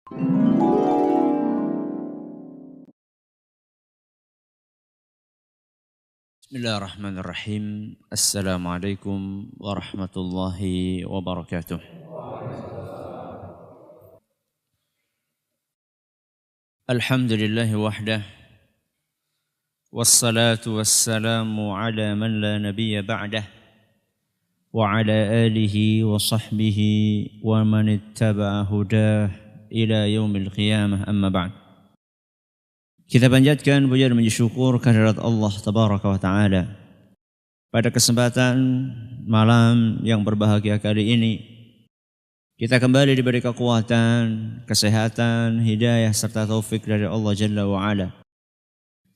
Bismillahirrahmanirrahim. Assalamualaikum warahmatullahi wabarakatuh. Alhamdulillahi wahdah. Wassalatu wassalamu ala man la nabiyya ba'dah. Wa ala alihi wa sahbihi wa man ittaba'a hudah ila yaumil qiyamah, amma ba'd. Kita panjatkan puja dan puji syukur kehadirat Allah Tabaraka wa Ta'ala. Pada kesempatan malam yang berbahagia kali ini, kita kembali diberi kekuatan, kesehatan, hidayah serta taufik dari Allah Jalla wa Ala,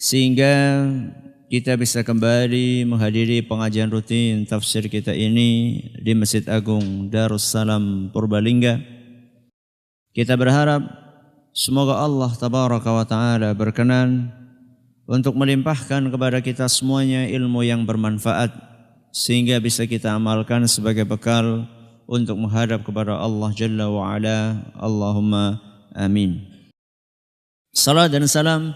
sehingga kita bisa kembali menghadiri pengajian rutin tafsir kita ini di Masjid Agung Darussalam Purbalingga. Kita berharap semoga Allah Tabaraka wa Ta'ala berkenan untuk melimpahkan kepada kita semuanya ilmu yang bermanfaat, sehingga bisa kita amalkan sebagai bekal untuk menghadap kepada Allah Jalla wa Ala. Allahumma amin. Salat dan salam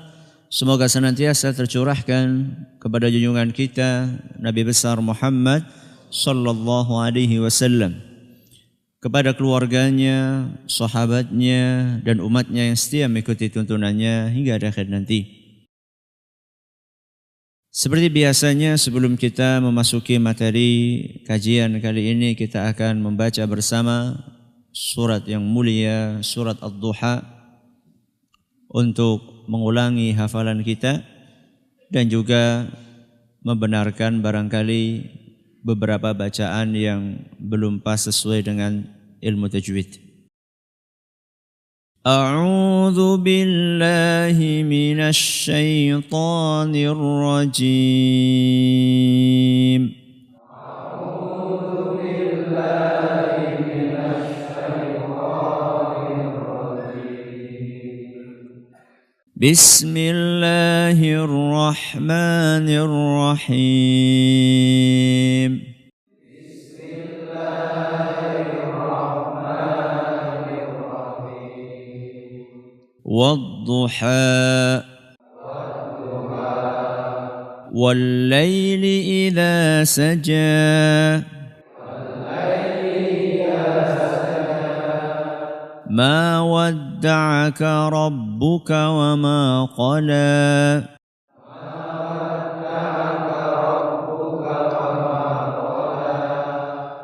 semoga senantiasa tercurahkan kepada junjungan kita Nabi besar Muhammad sallallahu alaihi wasallam, kepada keluarganya, sahabatnya, dan umatnya yang setia mengikuti tuntunannya hingga akhir nanti. Seperti biasanya, sebelum kita memasuki materi kajian kali ini, kita akan membaca bersama surat yang mulia, surat Ad-Duha, untuk mengulangi hafalan kita dan juga membenarkan barangkali beberapa bacaan yang belum pas sesuai dengan ilmu tajwid. A'udzu billahi minasy syaithanir rajim. A'udzu billahi minasy syaithanir rajim. Bismillahirrahmanirrahim. Wadduha wallayli idza saja ma wadda'aka rabbuka wa ma qala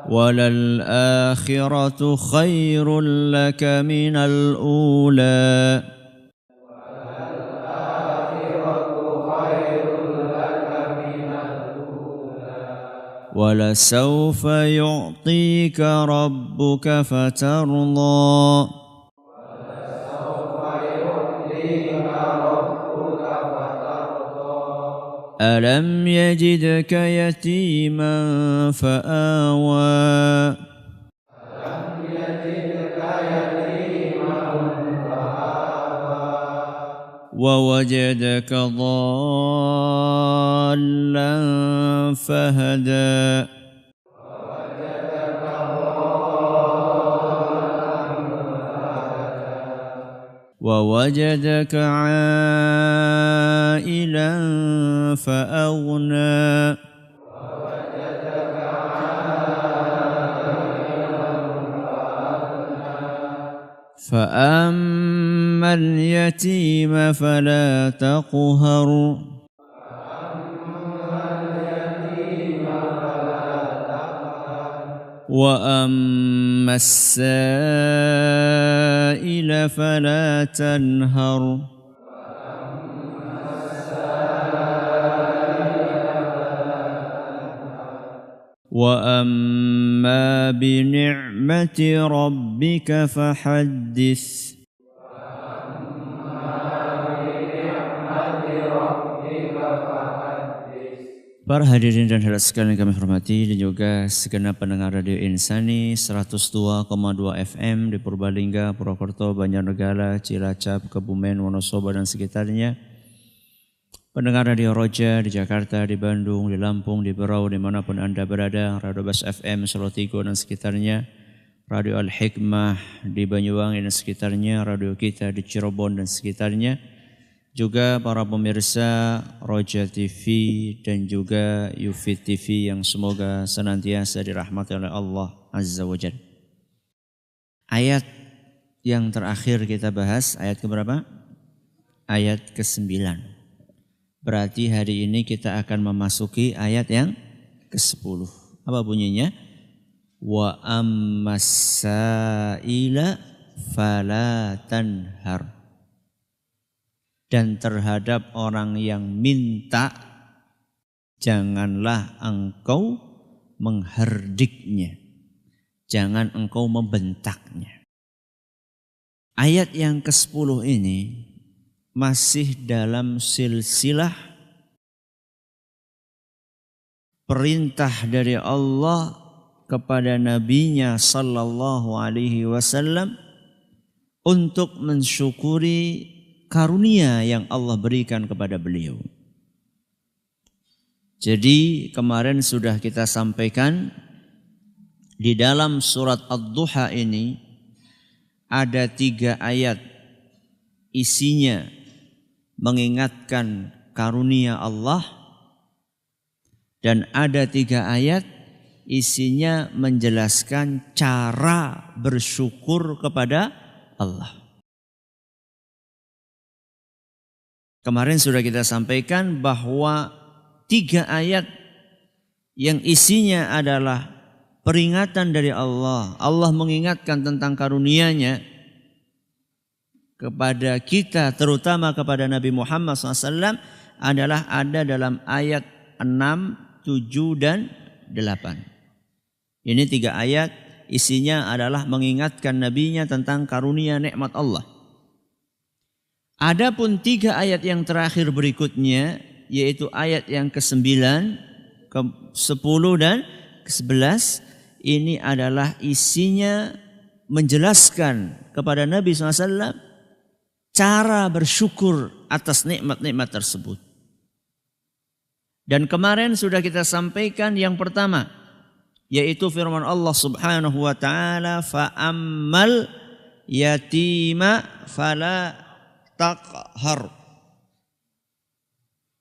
walal akhiratu khairul laka minal ula وَلَسَوْفَ يُعْطِيكَ رَبُّكَ فَتَرْضَى أَلَمْ يَجِدْكَ يَتِيمًا فَآوَى وَوَجَدَكَ ضَالًّا فَهَدَى وَوَجَدَكَ عَائِلًا فَأَغْنَى فَأَمَّا الْيَتِيمَ فَلَا تَقْهَرْ وَأَمَّا السَّائِلَ فَلَا تَنْهَرْ وَأَمَّا بِنِعْمَةِ رَبِّكَ فَحَدِّثْ. Para hadirin dan hadirat sekalian kami hormati, dan juga segenap pendengar Radio Insani 102,2 FM di Purbalingga, Purwokerto, Banjarnegara, Cilacap, Kebumen, Wonosobo dan sekitarnya. Pendengar Radio Roja di Jakarta, di Bandung, di Lampung, di Berau, dimanapun Anda berada, Radio Bas FM, Solotigo dan sekitarnya. Radio Al-Hikmah di Banyuwangi dan sekitarnya, radio kita di Cirebon dan sekitarnya, juga para pemirsa Roja TV dan juga Yufid TV yang semoga senantiasa dirahmati oleh Allah Azza wa Jalla. Ayat yang terakhir kita bahas, ayat keberapa? Ayat ke-9. Berarti hari ini kita akan memasuki ayat yang ke-10. Apa bunyinya? Wa ammas sa'ila fala tanhar. Dan terhadap orang yang minta, janganlah engkau mengherdiknya, jangan engkau membentaknya. Ayat yang ke-10 ini masih dalam silsilah perintah dari Allah kepada nabinya sallallahu alaihi wasallam untuk mensyukuri karunia yang Allah berikan kepada beliau. Jadi kemarin sudah kita sampaikan di dalam surat Ad-Duha ini ada 3 ayat isinya mengingatkan karunia Allah, dan ada 3 ayat isinya menjelaskan cara bersyukur kepada Allah. Kemarin sudah kita sampaikan bahwa 3 ayat yang isinya adalah peringatan dari Allah. Allah mengingatkan tentang karunia-Nya kepada kita, terutama kepada Nabi Muhammad SAW, adalah ada dalam ayat 6, 7, dan 8. Ini 3 ayat isinya adalah mengingatkan nabinya tentang karunia nikmat Allah. Adapun 3 ayat yang terakhir berikutnya, yaitu ayat yang ke-9, ke-10 dan ke-11, ini adalah isinya menjelaskan kepada Nabi SAW cara bersyukur atas nikmat-nikmat tersebut. Dan kemarin sudah kita sampaikan yang pertama, yaitu firman Allah Subhanahu wa taala, fa'ammal yatima fala taqhar.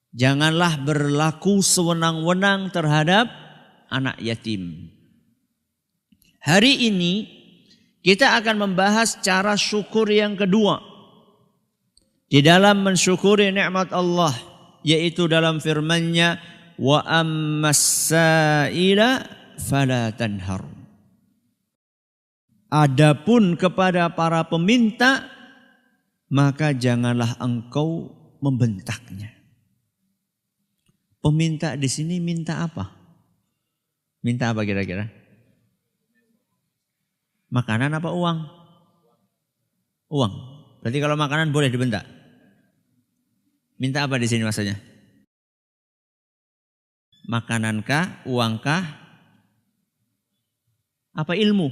Janganlah berlaku sewenang-wenang terhadap anak yatim. Hari ini kita akan membahas cara syukur yang kedua di dalam mensyukuri nikmat Allah, yaitu dalam firman-Nya, wa ammas sa'ila fala tanhar. Adapun kepada para peminta, maka janganlah engkau membentaknya. Peminta di sini minta apa? Minta apa kira-kira? Makanan apa uang? Uang. Berarti kalau makanan boleh dibentak. Minta apa di sini maksudnya? Makanankah, uangkah? Apa ilmu?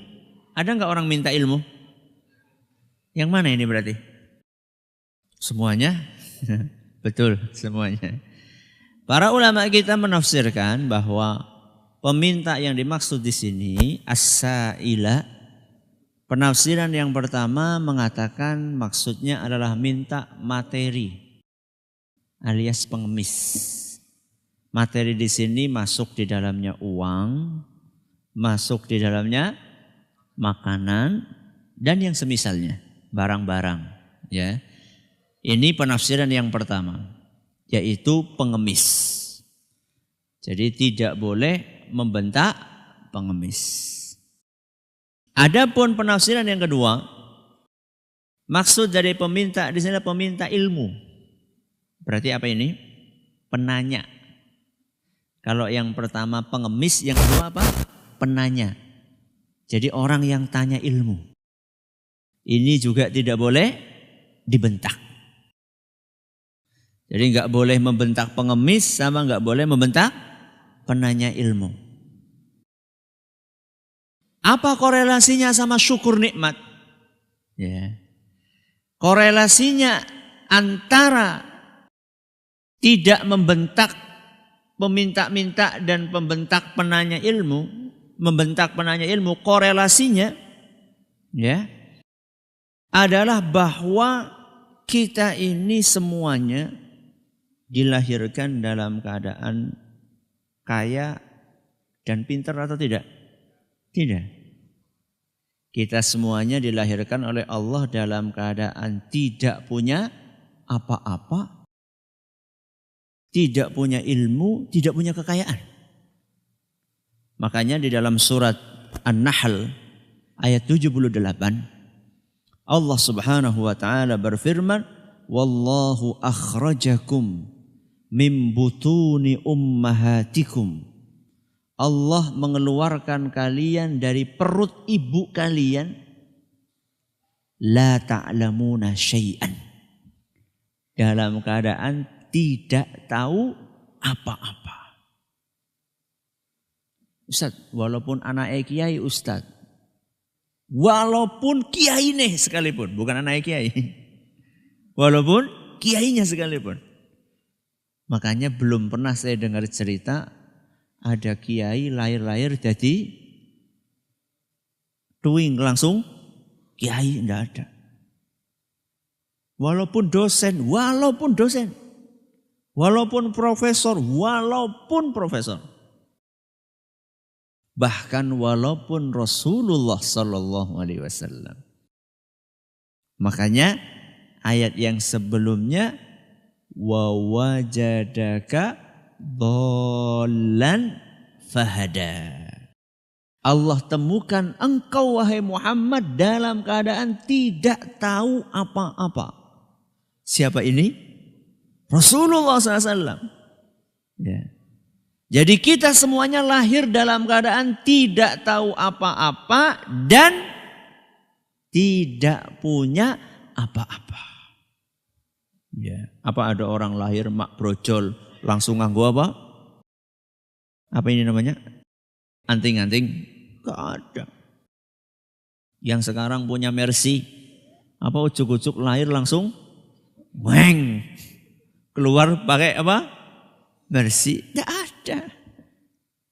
Ada enggak orang minta ilmu? Yang mana ini berarti? Semuanya? Betul, semuanya. Para ulama kita menafsirkan bahwa peminta yang dimaksud di sini as-sa'ila. Penafsiran yang pertama mengatakan maksudnya adalah minta materi alias pengemis. Materi di sini masuk di dalamnya uang, masuk di dalamnya makanan dan yang semisalnya, barang-barang, ya. Ini penafsiran yang pertama, yaitu pengemis. Jadi tidak boleh membentak pengemis. Adapun penafsiran yang kedua, maksud dari peminta di sini peminta ilmu. Berarti apa ini? Penanya. Kalau yang pertama pengemis, yang kedua apa? Penanya. Jadi orang yang tanya ilmu. Ini juga tidak boleh dibentak. Jadi enggak boleh membentak pengemis sama enggak boleh membentak penanya ilmu. Apa korelasinya sama syukur nikmat? Ya. Korelasinya antara tidak membentak peminta-minta dan pembentak penanya ilmu, membentak penanya ilmu, korelasinya ya, adalah bahwa kita ini semuanya dilahirkan dalam keadaan kaya dan pintar atau tidak? Tidak. Kita semuanya dilahirkan oleh Allah dalam keadaan tidak punya apa-apa, tidak punya ilmu, tidak punya kekayaan. Makanya di dalam surat An-Nahl ayat 78 Allah Subhanahu wa taala berfirman, "Wallahu akhrajakum min butuni ummahatikum." Allah mengeluarkan kalian dari perut ibu kalian, la ta'lamuna syai'an, dalam keadaan tidak tahu apa-apa. Ustaz, walaupun anaknya kiai Ustaz, walaupun kiai nih sekalipun, bukan anaknya kiai, walaupun kiainya sekalipun. Makanya belum pernah saya dengar cerita ada kiai lahir-lahir jadi tuing langsung kiai, enggak ada. Walaupun dosen, walaupun profesor, bahkan walaupun Rasulullah Sallallahu Alaihi Wasallam. Makanya ayat yang sebelumnya, wa wajadaka dhallan fahada. Allah temukan engkau wahai Muhammad dalam keadaan tidak tahu apa-apa. Siapa ini? Rasulullah SAW. Ya. Jadi kita semuanya lahir dalam keadaan tidak tahu apa-apa dan tidak punya apa-apa. Ya. Apa ada orang lahir mak brojol langsung nganggo apa? Apa ini namanya? Anting-anting? Gak ada. Yang sekarang punya Mercy, apa ujuk-ujuk lahir langsung weng keluar pakai apa? Mercy? Gak ada.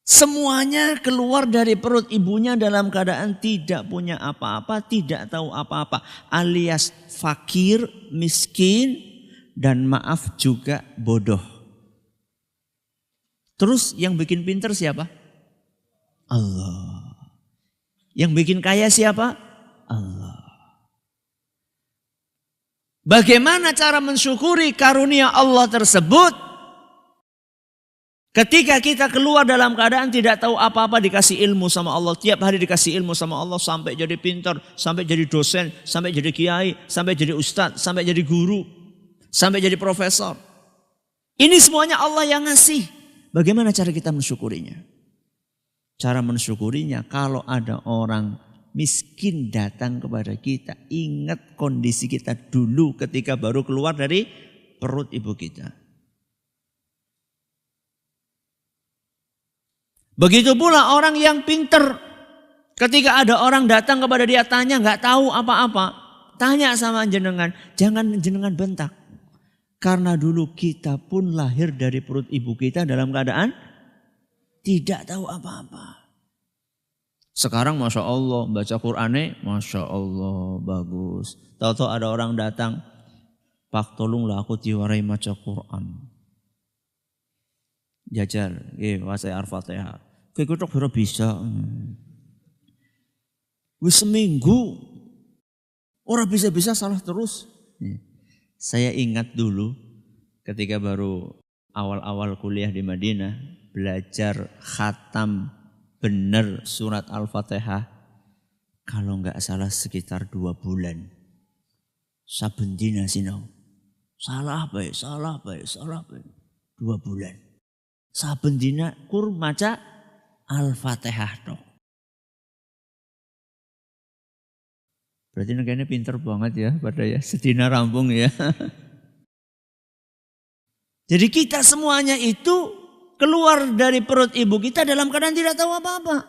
Semuanya keluar dari perut ibunya dalam keadaan tidak punya apa-apa, tidak tahu apa-apa, alias fakir, miskin, dan maaf juga bodoh. Terus yang bikin pinter siapa? Allah. Yang bikin kaya siapa? Allah. Bagaimana cara mensyukuri karunia Allah tersebut? Ketika kita keluar dalam keadaan tidak tahu apa-apa, dikasih ilmu sama Allah. Tiap hari dikasih ilmu sama Allah sampai jadi pintar, sampai jadi dosen, sampai jadi kiai, sampai jadi ustadz, sampai jadi guru, sampai jadi profesor. Ini semuanya Allah yang ngasih. Bagaimana cara kita mensyukurinya? Cara mensyukurinya, kalau ada orang miskin datang kepada kita, ingat kondisi kita dulu ketika baru keluar dari perut ibu kita. Begitu pula orang yang pinter, ketika ada orang datang kepada dia tanya nggak tahu apa-apa, tanya sama jenengan, jangan jenengan bentak. Karena dulu kita pun lahir dari perut ibu kita dalam keadaan tidak tahu apa-apa. Sekarang Masya Allah baca Qur'annya, Masya Allah bagus. Tahu-tahu ada orang datang, Pak tolonglah aku diwarai maca Qur'an. Jajar, waca Al-Fatihah. Kayak gitu bisa. Wis seminggu, orang bisa-bisa salah terus. Saya ingat dulu ketika baru awal-awal kuliah di Madinah, belajar khatam benar surat Al-Fatihah. Kalau enggak salah sekitar 2 bulan. Saben dina sinau. Salah baik. 2 bulan. Saben dina kur maca Al-Fatihah tok. Berarti negara pinter banget ya pada ya, sedina rampung ya. Jadi kita semuanya itu keluar dari perut ibu kita dalam keadaan tidak tahu apa-apa.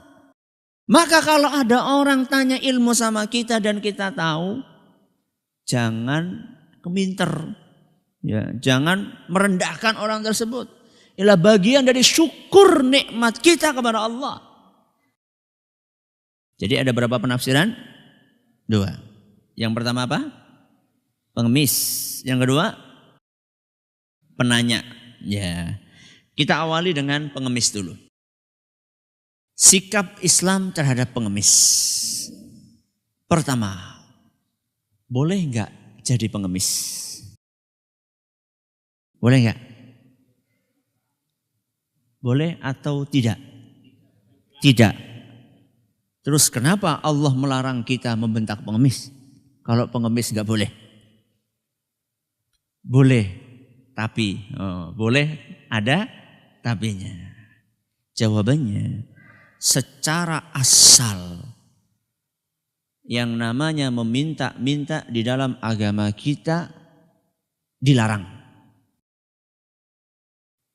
Maka kalau ada orang tanya ilmu sama kita dan kita tahu, jangan keminter. Ya, jangan merendahkan orang tersebut. Inilah bagian dari syukur nikmat kita kepada Allah. Jadi ada berapa penafsiran? Dua. Yang pertama apa? Pengemis. Yang kedua penanya. Ya. Kita awali dengan pengemis dulu. Sikap Islam terhadap pengemis. Pertama, boleh enggak jadi pengemis? Boleh enggak? Boleh atau tidak? Tidak. Terus kenapa Allah melarang kita membentak pengemis? Kalau pengemis enggak boleh? Boleh, tapi boleh ada tapinya. Jawabannya, secara asal yang namanya meminta-minta di dalam agama kita dilarang.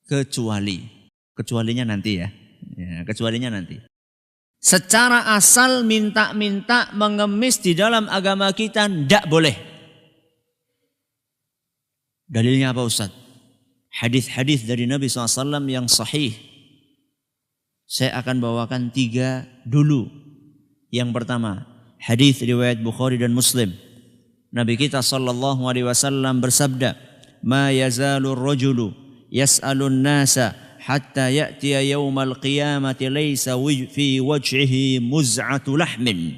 Kecualinya nanti ya. Kecualinya nanti. Secara asal minta-minta mengemis di dalam agama kita tidak boleh. Dalilnya apa Ustaz? Hadis-hadis dari Nabi SAW yang sahih. Saya akan bawakan 3 dulu. Yang pertama, hadis riwayat Bukhari dan Muslim. Nabi kita SAW bersabda, "Ma yazalur rajulu yas'alun nasa hatta ya'tiya yaumal qiyamati laysa fi wajhihi muz'atu lahmin."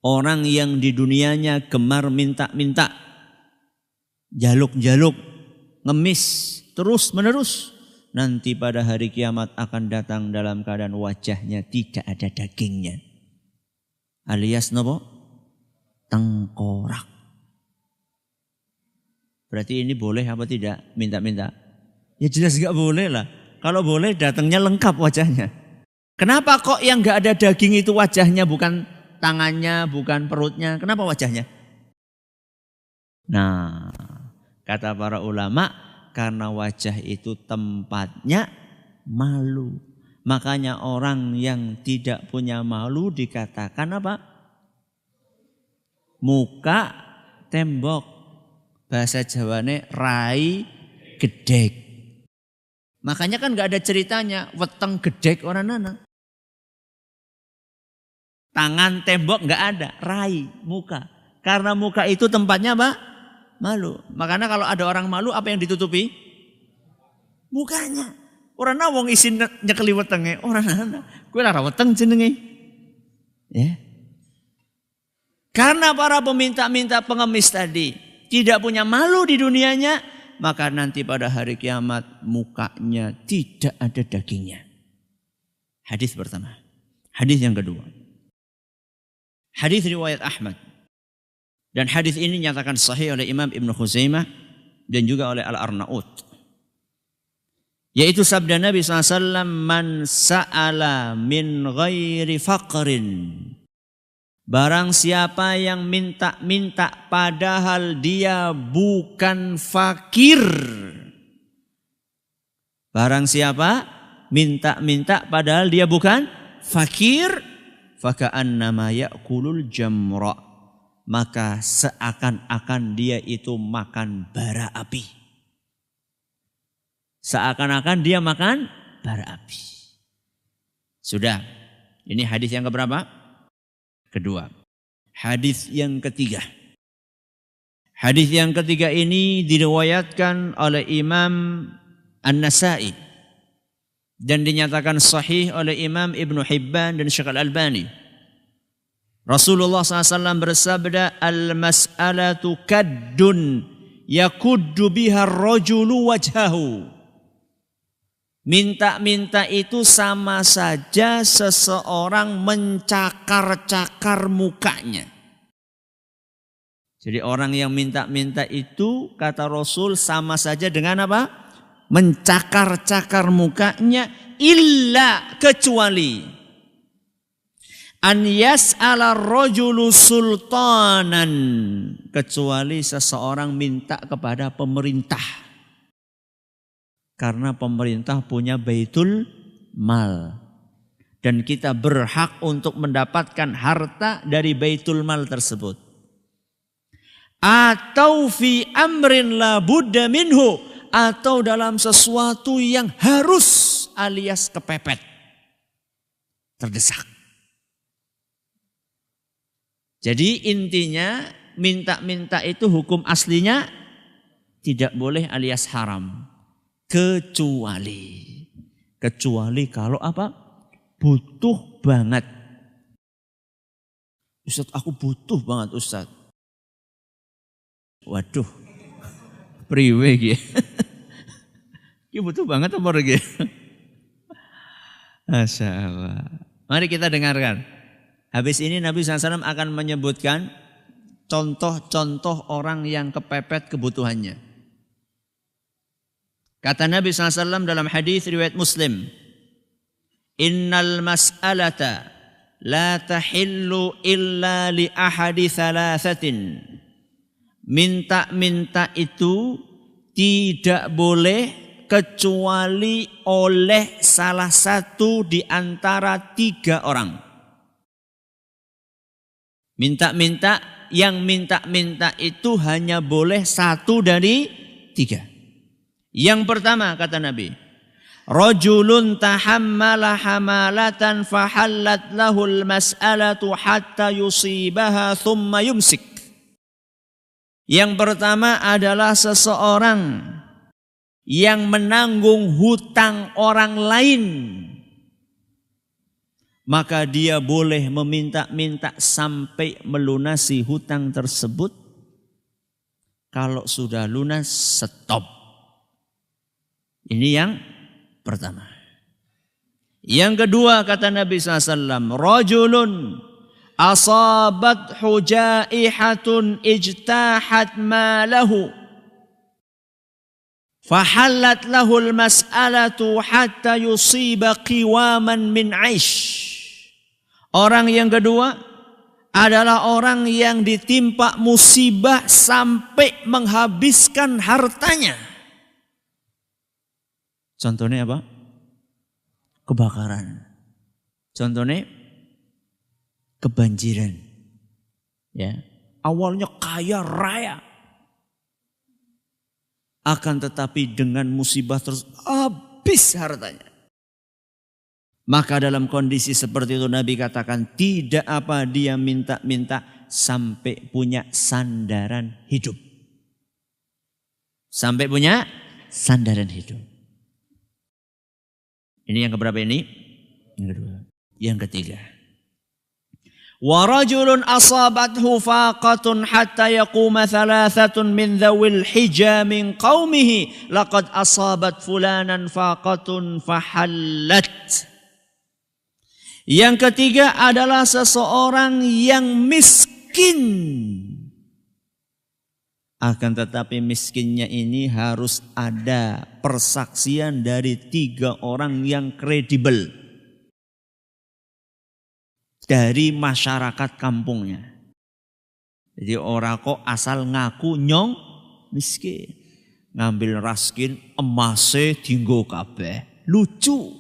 Orang yang di dunianya gemar minta-minta, jaluk-jaluk, ngemis terus menerus, nanti pada hari kiamat akan datang dalam keadaan wajahnya tidak ada dagingnya. Alias nopo? Tengkorak. Berarti ini boleh apa tidak minta-minta? Ya jelas gak boleh lah. Kalau boleh datangnya lengkap wajahnya. Kenapa kok yang gak ada daging itu wajahnya, bukan tangannya, bukan perutnya? Kenapa wajahnya? Nah, kata para ulama, karena wajah itu tempatnya malu. Makanya orang yang tidak punya malu dikatakan apa? Muka tembok. Bahasa Jawane rai gedek. Makanya kan gak ada ceritanya weteng gedek orang nana. Tangan tembok gak ada, rai muka. Karena muka itu tempatnya apa? Malu. Makanya kalau ada orang malu apa yang ditutupi? Mukanya. Orang nawong isin nyekeli wetenge, orang nana. Kowe lara weteng jenenge. Ya. Karena para peminta-minta pengemis tadi tidak punya malu di dunianya, maka nanti pada hari kiamat mukanya tidak ada dagingnya. Hadis pertama. Hadis yang kedua. Hadis riwayat Ahmad. Dan hadis ini nyatakan sahih oleh Imam Ibn Khuzaimah dan juga oleh Al-Arnaud. Yaitu sabda Nabi SAW, "Man sa'ala min ghairi faqrin." Barang siapa yang minta-minta padahal dia bukan fakir. Barang siapa minta-minta padahal dia bukan fakir, faka'annama ya'kulul jamra. Maka seakan-akan dia itu makan bara api. Seakan-akan dia makan bara api. Sudah. Ini hadis yang keberapa? Kedua. Hadis yang ketiga. Hadis yang ketiga ini diriwayatkan oleh Imam An-Nasa'i dan dinyatakan sahih oleh Imam Ibn Hibban dan Syekh Al-Albani. Rasulullah SAW bersabda, "Al-mas'alatu kaddun yakuddu biha ar-rajulu wajhahu." Minta-minta itu sama saja seseorang mencakar-cakar mukanya. Jadi orang yang minta-minta itu kata Rasul sama saja dengan apa? Mencakar-cakar mukanya, illa kecuali an yas'ala ar-rajulu sultanan, kecuali seseorang minta kepada pemerintah. Karena pemerintah punya baitul mal. Dan kita berhak untuk mendapatkan harta dari baitul mal tersebut. Atau fi amrin la budda minhu. Atau dalam sesuatu yang harus alias kepepet. Terdesak. Jadi intinya minta-minta itu hukum aslinya tidak boleh alias haram. Kecuali kalau apa? Butuh banget. Ustaz, aku butuh banget Ustaz. Waduh, priwe gitu. Ini butuh banget apa lagi? Masya Allah. Mari kita dengarkan. Habis ini Nabi SAW akan menyebutkan contoh-contoh orang yang kepepet kebutuhannya. Kata Nabi SAW dalam hadis riwayat Muslim, Innal mas'alata la tahillu illa li ahadi thalathatin. Minta-minta itu tidak boleh kecuali oleh salah satu di antara 3 orang. Minta-minta, yang minta-minta itu hanya boleh 1 dari 3. Yang pertama kata Nabi, Rajulun tahammala hamalatan fahallat lahul mas'alatu hatta yusibaha thumma yumsik. Yang pertama adalah seseorang yang menanggung hutang orang lain. Maka dia boleh meminta-minta sampai melunasi hutang tersebut. Kalau sudah lunas, stop. Ini yang pertama. Yang kedua kata Nabi SAW, Rajulun asabat hujaihatun ijtahat malahu. Fahallat lahul mas'alatu hatta yusiba qiwaman min aish. Orang yang kedua adalah orang yang ditimpa musibah sampai menghabiskan hartanya. Contohnya apa? Kebakaran. Contohnya kebanjiran. Ya. Awalnya kaya raya. Akan tetapi dengan musibah terus habis hartanya. Maka dalam kondisi seperti itu Nabi katakan tidak apa dia minta-minta sampai punya sandaran hidup. Sampai punya sandaran hidup. Ini yang keberapa ini? Yang kedua. Yang ketiga. Wa rajulun asabathu faqatun hatta yaquma thalathatun min dhawil hija min qaumihi laqad asabat fulanan faqatun fahallat. Yang ketiga adalah seseorang yang miskin. Akan tetapi miskinnya ini harus ada persaksian dari 3 orang yang kredibel. Dari masyarakat kampungnya. Jadi orang kok asal ngaku nyong miskin. Ngambil raskin emase dinggo kabeh. Lucu.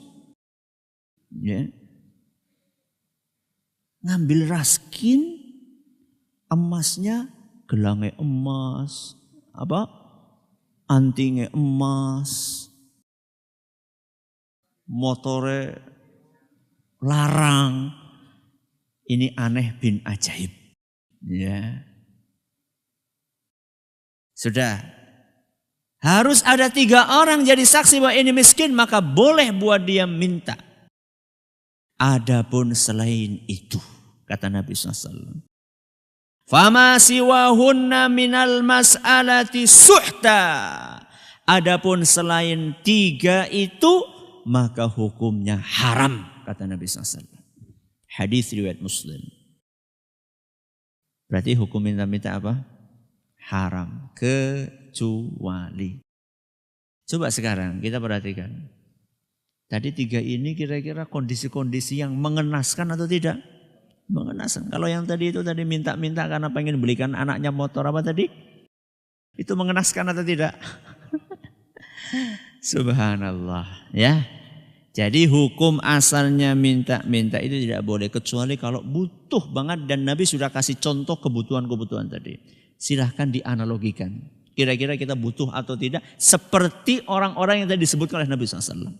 Ya. Ngambil raskin emasnya gelangnya emas, apa? Antingnya emas. Motore larang. Ini aneh bin ajaib. Ya. Sudah. Harus ada 3 orang jadi saksi bahwa ini miskin, maka boleh buat dia minta. Adapun selain itu, kata Nabi SAW, fama siwahunna minal mas'alati suhta. Adapun selain 3 itu, maka hukumnya haram, kata Nabi SAW. Hadis riwayat Muslim. Berarti hukum minta-minta apa? Haram, kecuali. Coba sekarang kita perhatikan. Tadi 3 ini kira-kira kondisi-kondisi yang mengenaskan atau tidak? Mengenaskan. Kalau yang tadi itu tadi minta-minta karena pengen belikan anaknya motor apa tadi? Itu mengenaskan atau tidak? Subhanallah. Ya. Jadi hukum asalnya minta-minta itu tidak boleh. Kecuali kalau butuh banget dan Nabi sudah kasih contoh kebutuhan-kebutuhan tadi. Silahkan dianalogikan. Kira-kira kita butuh atau tidak. Seperti orang-orang yang tadi disebutkan oleh Nabi SAW.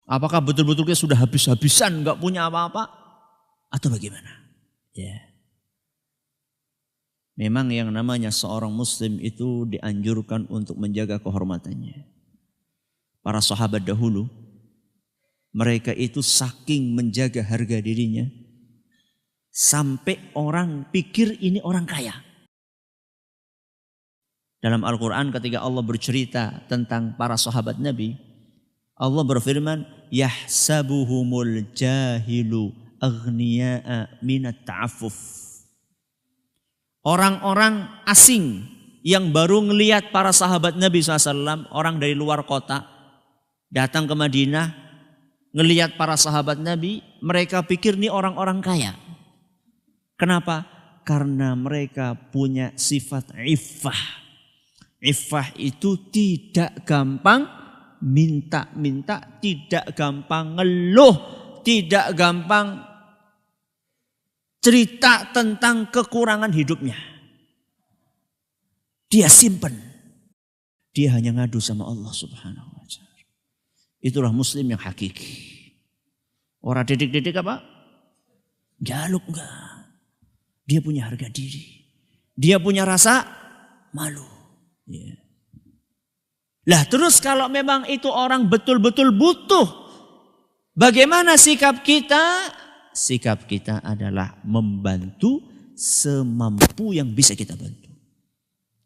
Apakah betul-betul kita sudah habis-habisan, nggak punya apa-apa, atau bagaimana? Ya. Memang yang namanya seorang muslim itu dianjurkan untuk menjaga kehormatannya. Para sahabat dahulu, mereka itu saking menjaga harga dirinya, sampai orang pikir ini orang kaya. Dalam Al-Quran ketika Allah bercerita tentang para sahabat Nabi, Allah berfirman, yahsabuhumul jahilu aghniya'a minat ta'affuf. Orang-orang asing yang baru ngelihat para sahabat Nabi SAW, orang dari luar kota, datang ke Madinah, ngelihat para sahabat Nabi, mereka pikir ini orang-orang kaya. Kenapa? Karena mereka punya sifat iffah. Iffah itu tidak gampang minta-minta, tidak gampang ngeluh, tidak gampang cerita tentang kekurangan hidupnya. Dia simpen. Dia hanya ngadu sama Allah Subhanahu wa ta'ala. Itulah muslim yang hakiki. Orang didik-didik apa? Jaluk enggak. Dia punya harga diri. Dia punya rasa malu. Ya. Lah terus kalau memang itu orang betul-betul butuh, bagaimana sikap kita? Sikap kita adalah membantu semampu yang bisa kita bantu.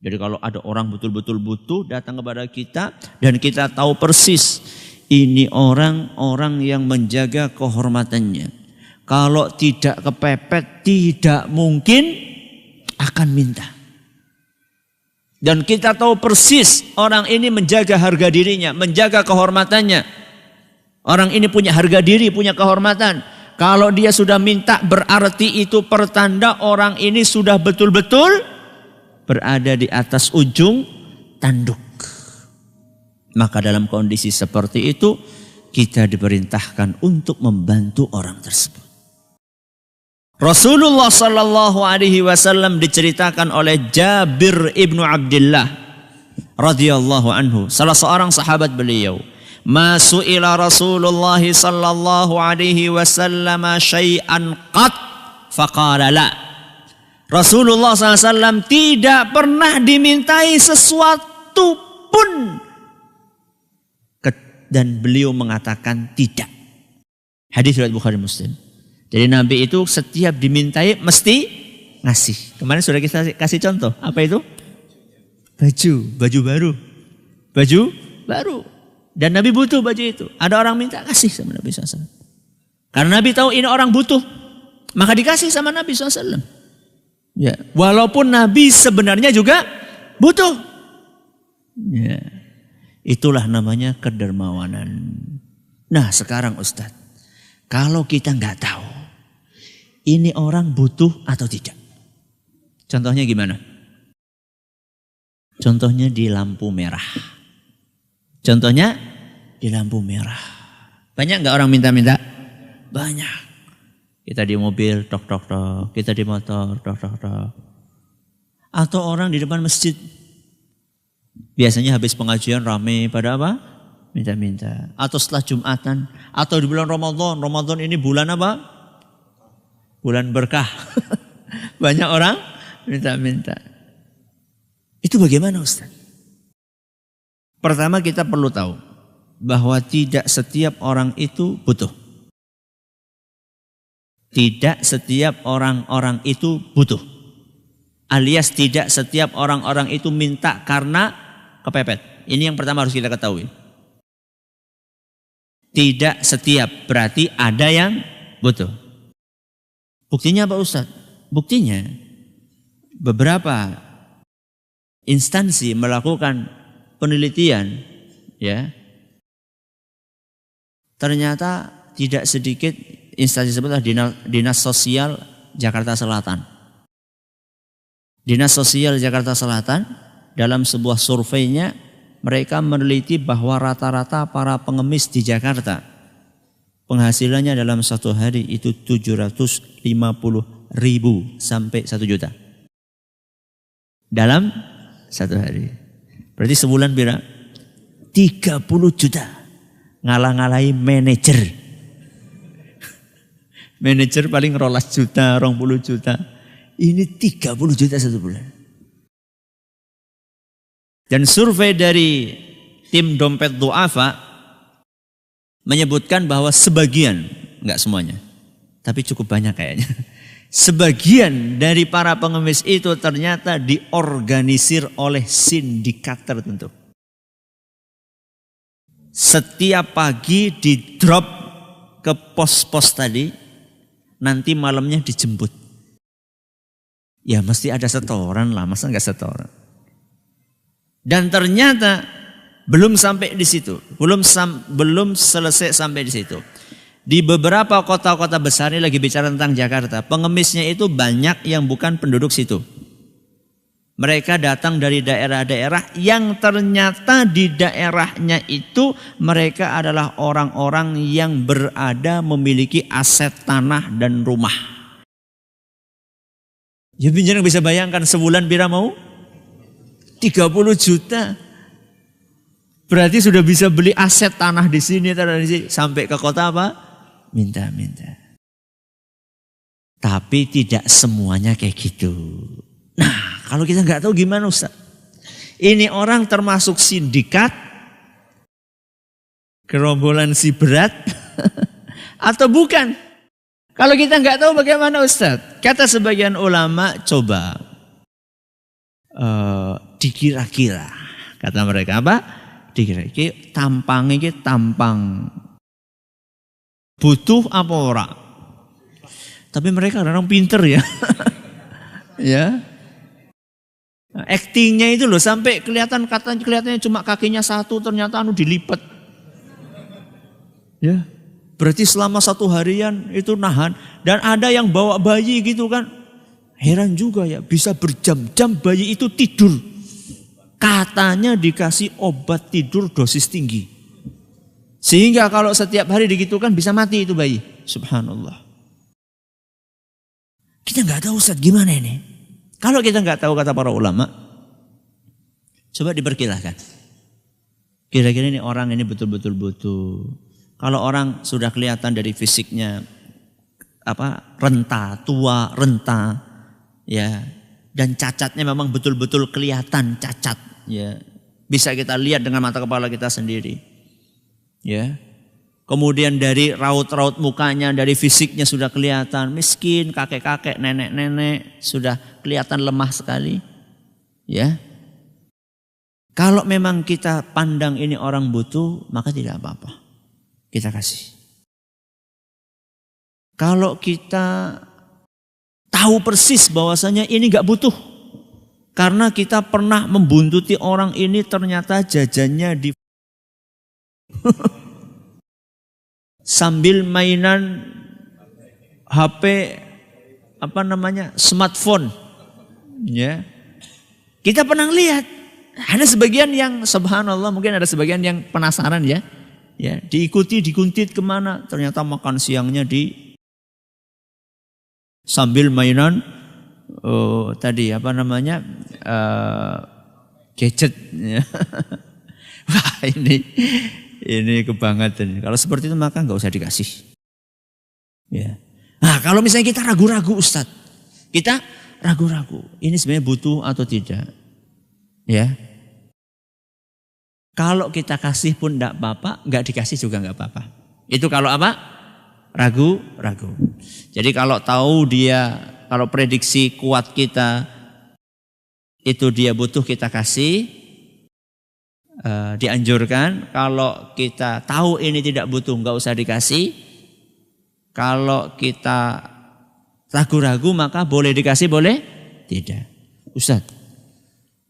Jadi kalau ada orang betul-betul butuh datang kepada kita dan kita tahu persis ini orang-orang yang menjaga kehormatannya. Kalau tidak kepepet tidak mungkin akan minta. Dan kita tahu persis orang ini menjaga harga dirinya, menjaga kehormatannya. Orang ini punya harga diri, punya kehormatan. Kalau dia sudah minta berarti itu pertanda orang ini sudah betul-betul berada di atas ujung tanduk. Maka dalam kondisi seperti itu kita diperintahkan untuk membantu orang tersebut. Rasulullah sallallahu alaihi wasallam diceritakan oleh Jabir ibnu Abdullah radhiyallahu anhu, salah seorang sahabat beliau. Ma su'ila Rasulullah sallallahu alaihi wasallam syai'an qat faqala la. Rasulullah SAW tidak pernah dimintai sesuatu pun dan beliau mengatakan tidak. Hadis riwayat Bukhari Muslim. Jadi Nabi itu setiap dimintai mesti ngasih. Kemarin sudah kita kasih contoh. Apa itu? Baju baru. Baju baru. Dan Nabi butuh baju itu. Ada orang minta, kasih sama Nabi SAW. Karena Nabi tahu ini orang butuh. Maka dikasih sama Nabi SAW. Ya. Walaupun Nabi sebenarnya juga butuh. Ya. Itulah namanya kedermawanan. Nah sekarang Ustadz. Kalau kita nggak tahu. Ini orang butuh atau tidak. Contohnya gimana? Contohnya di lampu merah. Contohnya di lampu merah. Banyak nggak orang minta-minta? Banyak. Kita di mobil, tok tok tok. Kita di motor, tok tok tok. Atau orang di depan masjid. Biasanya habis pengajian rame pada apa? Minta-minta. Atau setelah Jumatan. Atau di bulan Ramadan. Ramadan ini bulan apa? Bulan berkah. Banyak orang minta-minta. Itu bagaimana Ustaz? Pertama kita perlu tahu bahwa tidak setiap orang itu butuh. Tidak setiap orang-orang itu butuh. Alias tidak setiap orang-orang itu minta karena kepepet. Ini yang pertama harus kita ketahui. Tidak setiap, berarti ada yang butuh. Buktinya apa Ustaz? Buktinya beberapa instansi melakukan penelitian, ya, ternyata tidak sedikit instansi sebutlah Dinas Sosial Jakarta Selatan. Dinas Sosial Jakarta Selatan dalam sebuah surveinya mereka meneliti bahwa rata-rata para pengemis di Jakarta penghasilannya dalam satu hari itu 750.000 sampai 1 juta. Dalam satu hari. Berarti sebulan berapa? 30 juta. Ngalah-ngalahi manajer. Manajer paling 12 juta, 20 juta. Ini 30 juta satu bulan. Dan survei dari tim dompet du'afa menyebutkan bahwa sebagian, enggak semuanya, tapi cukup banyak kayaknya. Sebagian dari para pengemis itu ternyata diorganisir oleh sindikat tertentu. Setiap pagi di drop ke pos-pos tadi, nanti malamnya dijemput. Ya mesti ada setoran lah, masa enggak setoran. Dan ternyata belum sampai di situ, belum selesai sampai di situ. Di beberapa kota-kota besar, ini lagi bicara tentang Jakarta, pengemisnya itu banyak yang bukan penduduk situ. Mereka datang dari daerah-daerah yang ternyata di daerahnya itu mereka adalah orang-orang yang berada memiliki aset tanah dan rumah. Ya pinjang bisa bayangkan sebulan bira mau 30 juta. Berarti sudah bisa beli aset tanah di sini, sampai ke kota apa? Minta-minta. Tapi tidak semuanya kayak gitu. Nah, kalau kita nggak tahu gimana Ustaz? Ini orang termasuk sindikat, gerombolan si berat, atau bukan? Kalau kita nggak tahu bagaimana Ustaz? Kata sebagian ulama, coba dikira-kira. Kata mereka apa? Dikira-kira tampangnya tampang butuh apa ora? Tapi mereka orang pinter ya. Ya. Actingnya itu loh sampai kelihatannya cuma kakinya satu, ternyata dilipat. Ya. Berarti selama 1 harian itu nahan, dan ada yang bawa bayi gitu kan. Heran juga ya, bisa berjam-jam bayi itu tidur. Katanya dikasih obat tidur dosis tinggi. Sehingga kalau setiap hari digitukan bisa mati itu bayi. Subhanallah. Kita nggak tahu Ustaz gimana ini. Kalau kita nggak tahu kata para ulama, coba diperkirakan. Kira-kira ini orang ini betul-betul butuh. Kalau orang sudah kelihatan dari fisiknya renta, tua, renta, ya, dan cacatnya memang betul-betul kelihatan cacat, ya. Bisa kita lihat dengan mata kepala kita sendiri. Ya. Kemudian dari raut-raut mukanya, dari fisiknya sudah kelihatan miskin, kakek-kakek, nenek-nenek, sudah kelihatan lemah sekali. Ya. Kalau memang kita pandang ini orang butuh, maka tidak apa-apa. Kita kasih. Kalau kita tahu persis bahwasanya ini gak butuh, karena kita pernah membuntuti orang ini, ternyata jajannya di sambil mainan HP smartphone, ya. Kita pernah lihat. Ada sebagian yang subhanallah, mungkin ada sebagian yang penasaran ya. Ya, diikuti, dikuntit kemana? Ternyata makan siangnya di sambil mainan gadget. Ya. Wah, ini kebangetan. Kalau seperti itu maka nggak usah dikasih. Ya. Nah, kalau misalnya kita ragu-ragu Ustaz, kita ragu-ragu, ini sebenarnya butuh atau tidak? Ya. Kalau kita kasih pun tidak apa-apa, nggak dikasih juga nggak apa-apa. Itu kalau apa? Ragu-ragu. Jadi kalau kalau prediksi kuat kita itu dia butuh, kita kasih, dianjurkan. Kalau kita tahu ini tidak butuh, nggak usah dikasih. Kalau kita ragu-ragu maka boleh dikasih, boleh tidak. Ustaz,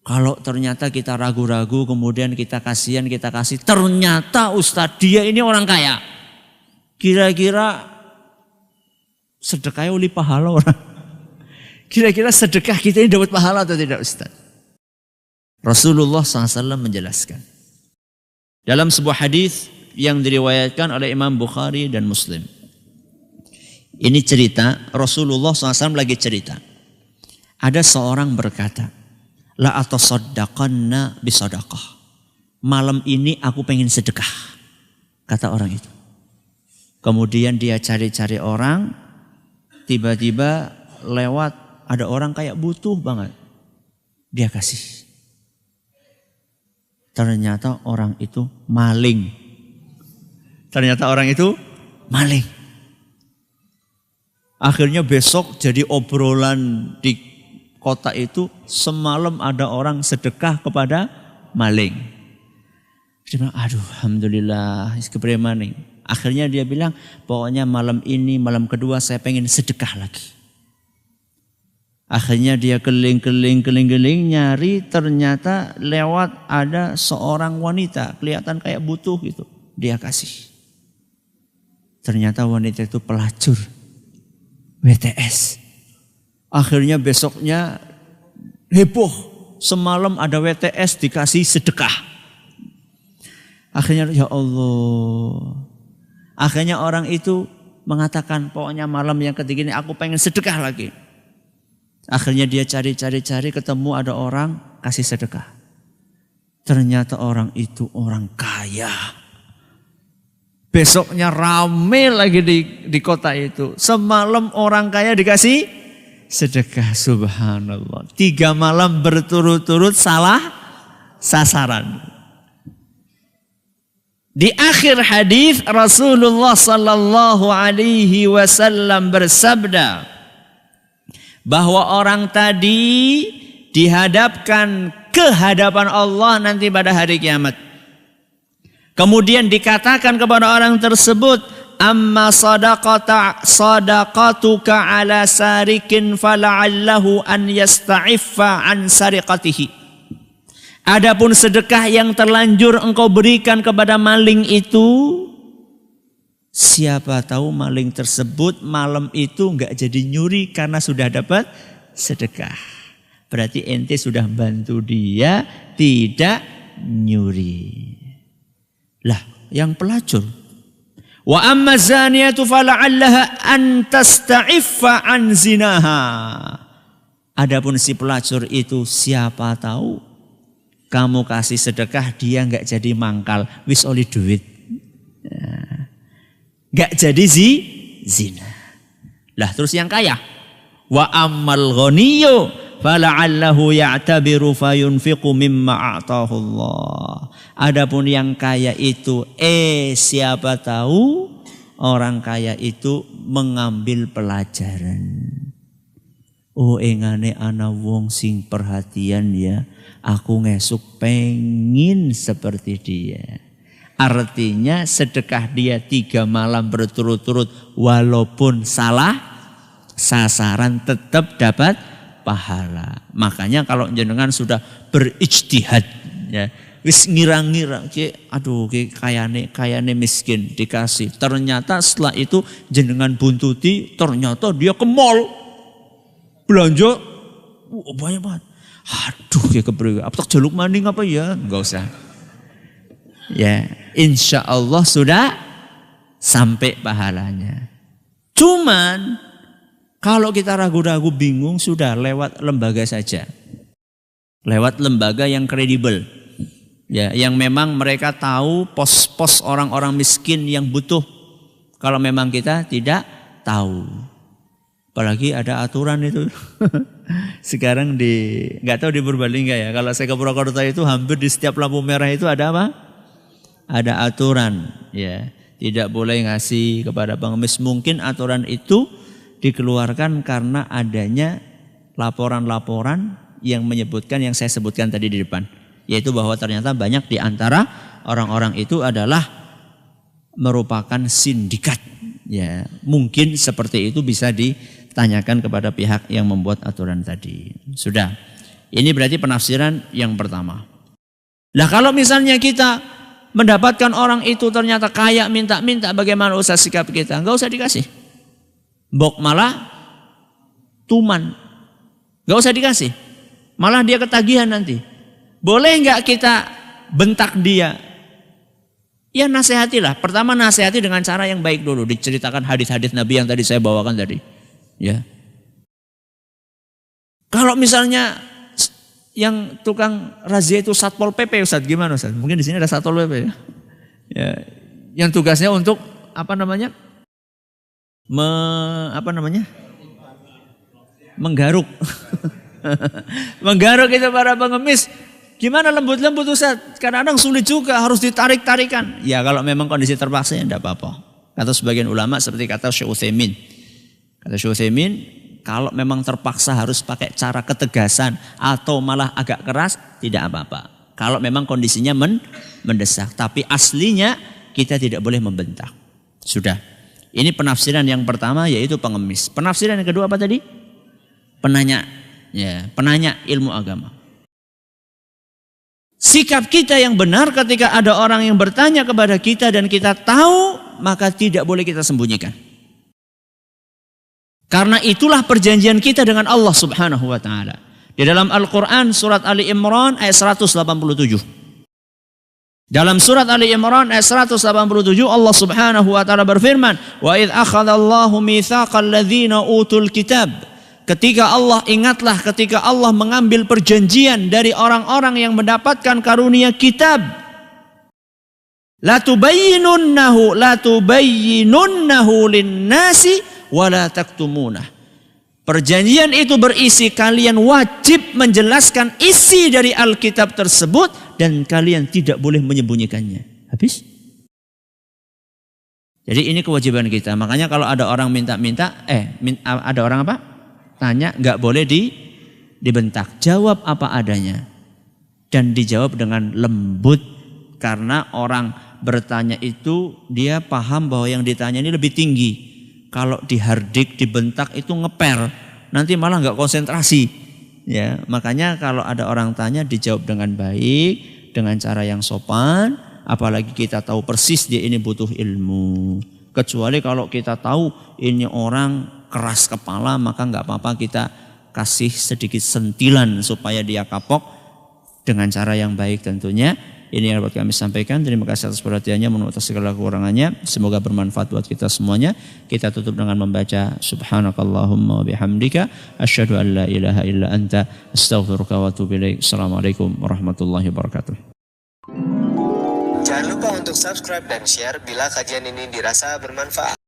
kalau ternyata kita ragu-ragu, kemudian kita kasihan, kita kasih. Ternyata Ustadz dia ini orang kaya. Kira-kira sedekahnya oleh pahala orang. Kira-kira sedekah kita ini dapat pahala atau tidak Ustadz? Rasulullah SAW menjelaskan. Dalam sebuah hadis yang diriwayatkan oleh Imam Bukhari dan Muslim. Ini cerita, Rasulullah SAW lagi cerita. Ada seorang berkata, la atasaddaqanna bisadaqah. Malam ini aku pengen sedekah, kata orang itu. Kemudian dia cari-cari orang, tiba-tiba lewat ada orang kayak butuh banget. Dia kasih. Ternyata orang itu maling. Akhirnya besok jadi obrolan di kota itu, semalam ada orang sedekah kepada maling. Dia bilang, aduh alhamdulillah, kepremaning. Akhirnya dia bilang, pokoknya malam ini, malam kedua saya pengen sedekah lagi. Akhirnya dia keliling nyari, ternyata lewat ada seorang wanita, kelihatan kayak butuh gitu. Dia kasih. Ternyata wanita itu pelacur WTS. Akhirnya besoknya heboh, semalam ada WTS dikasih sedekah. Akhirnya ya Allah. Akhirnya orang itu mengatakan, pokoknya malam yang ketiga ini aku pengen sedekah lagi. Akhirnya dia cari ketemu ada orang kasih sedekah. Ternyata orang itu orang kaya. Besoknya rame lagi di kota itu. Semalam orang kaya dikasih sedekah, subhanallah. 3 malam berturut-turut salah sasaran. Di akhir hadis Rasulullah sallallahu alaihi wasallam bersabda bahwa orang tadi dihadapkan ke hadapan Allah nanti pada hari kiamat. Kemudian dikatakan kepada orang tersebut, amma sadaqatuka ala sarikin fala'allahu an yasta'iffa an sariqatihi. Adapun sedekah yang terlanjur engkau berikan kepada maling itu, siapa tahu maling tersebut malam itu enggak jadi nyuri karena sudah dapat sedekah. Berarti ente sudah bantu dia tidak nyuri. Lah, yang pelacur. Wa amma zaniyatu fala'allaha an tasta'iffa an zinaha. Adapun si pelacur itu siapa tahu kamu kasih sedekah dia enggak jadi mangkal, wis oli duit. Enggak jadi zina. Lah terus yang kaya. Wa ammal ghaniyyu fala'allahu ya'tabiru fayunfiqu mimma a'tahu Allah. Adapun yang kaya itu siapa tahu orang kaya itu mengambil pelajaran. Oh engane ana wong sing perhatian ya. Aku ngesuk pengin seperti dia. Artinya sedekah dia 3 malam berturut-turut walaupun salah sasaran tetap dapat pahala. Makanya kalau jenengan sudah berijtihad ya, wis ngira-ngira aduh kayane miskin dikasih. Ternyata setelah itu jenengan buntuti, ternyata dia ke mall belanja banyak banget. Aduh kepriwe, apa tak jaluk maning apa ya? Enggak usah. Ya, insya Allah sudah sampai pahalanya. Cuman kalau kita ragu-ragu bingung sudah lewat lembaga saja. Lewat lembaga yang kredibel. Ya, yang memang mereka tahu pos-pos orang-orang miskin yang butuh. Kalau memang kita tidak tahu. Apalagi ada aturan itu. Sekarang nggak tahu di Purbalingga ya. Kalau saya ke Purwokerto itu hampir di setiap lampu merah itu ada apa? Ada aturan, ya. Tidak boleh ngasih kepada pengemis. Mungkin aturan itu dikeluarkan karena adanya laporan-laporan yang menyebutkan yang saya sebutkan tadi di depan. Yaitu bahwa ternyata banyak di antara orang-orang itu adalah merupakan sindikat. Ya, mungkin seperti itu bisa ditanyakan kepada pihak yang membuat aturan tadi. Sudah. Ini berarti penafsiran yang pertama. Lah kalau misalnya kita mendapatkan orang itu ternyata kaya minta-minta, bagaimana usah sikap kita? Enggak usah dikasih. Mbok malah tuman. Enggak usah dikasih. Malah dia ketagihan nanti. Boleh enggak kita bentak dia? Ya nasihatilah. Pertama nasihati dengan cara yang baik dulu. Diceritakan hadis-hadis Nabi yang tadi saya bawakan tadi. Ya. Kalau misalnya yang tukang razia itu Satpol PP Ustaz, gimana Ustaz? Mungkin di sini ada Satpol PP ya. Ya. Yang tugasnya untuk menggaruk. Menggaruk itu para pengemis. Gimana lembut-lembut Ustaz? Kadang-kadang sulit juga, harus ditarik-tarikan. Ya kalau memang kondisi terpaksa ya tidak apa-apa. Kata sebagian ulama seperti kata Syekh Utsaimin. Kata Syekh Utsaimin, kalau memang terpaksa harus pakai cara ketegasan atau malah agak keras, tidak apa-apa. Kalau memang kondisinya mendesak. Tapi aslinya kita tidak boleh membentak. Sudah. Ini penafsiran yang pertama yaitu pengemis. Penafsiran yang kedua apa tadi? Penanya. Ya, penanya ilmu agama. Sikap kita yang benar ketika ada orang yang bertanya kepada kita dan kita tahu, maka tidak boleh kita sembunyikan. Karena itulah perjanjian kita dengan Allah Subhanahu wa taala. Di dalam Al-Qur'an surat Ali Imran ayat 187. Dalam surat Ali Imran ayat 187 Allah Subhanahu wa taala berfirman, "Wa idz akhadallahu mitsaqal ladzina utul kitab." Ingatlah ketika Allah mengambil perjanjian dari orang-orang yang mendapatkan karunia kitab. La tubayyinunnahu lin-nasi wa la taktumunah. Perjanjian itu berisi kalian wajib menjelaskan isi dari Alkitab tersebut dan kalian tidak boleh menyembunyikannya. Habis? Jadi ini kewajiban kita. Makanya kalau ada orang ada orang apa? Tanya, nggak boleh dibentak. Jawab apa adanya. Dan dijawab dengan lembut. Karena orang bertanya itu dia paham bahwa yang ditanya ini lebih tinggi. Kalau dihardik, dibentak itu ngeper. Nanti malah nggak konsentrasi. Ya, makanya kalau ada orang tanya dijawab dengan baik, dengan cara yang sopan. Apalagi kita tahu persis dia ini butuh ilmu. Kecuali kalau kita tahu ini orang keras kepala, maka nggak apa-apa kita kasih sedikit sentilan supaya dia kapok dengan cara yang baik tentunya. Ini yang dapat kami sampaikan. Terima kasih atas perhatiannya, mohon atas segala kekurangannya. Semoga bermanfaat buat kita semuanya. Kita tutup dengan membaca Subhanakallahumma wa bihamdika asyhadu an la ilaha illa anta astaghfiruka wa atubu ilaik. Assalamualaikum warahmatullahi wabarakatuh. Jangan lupa untuk subscribe dan share bila kajian ini dirasa bermanfaat.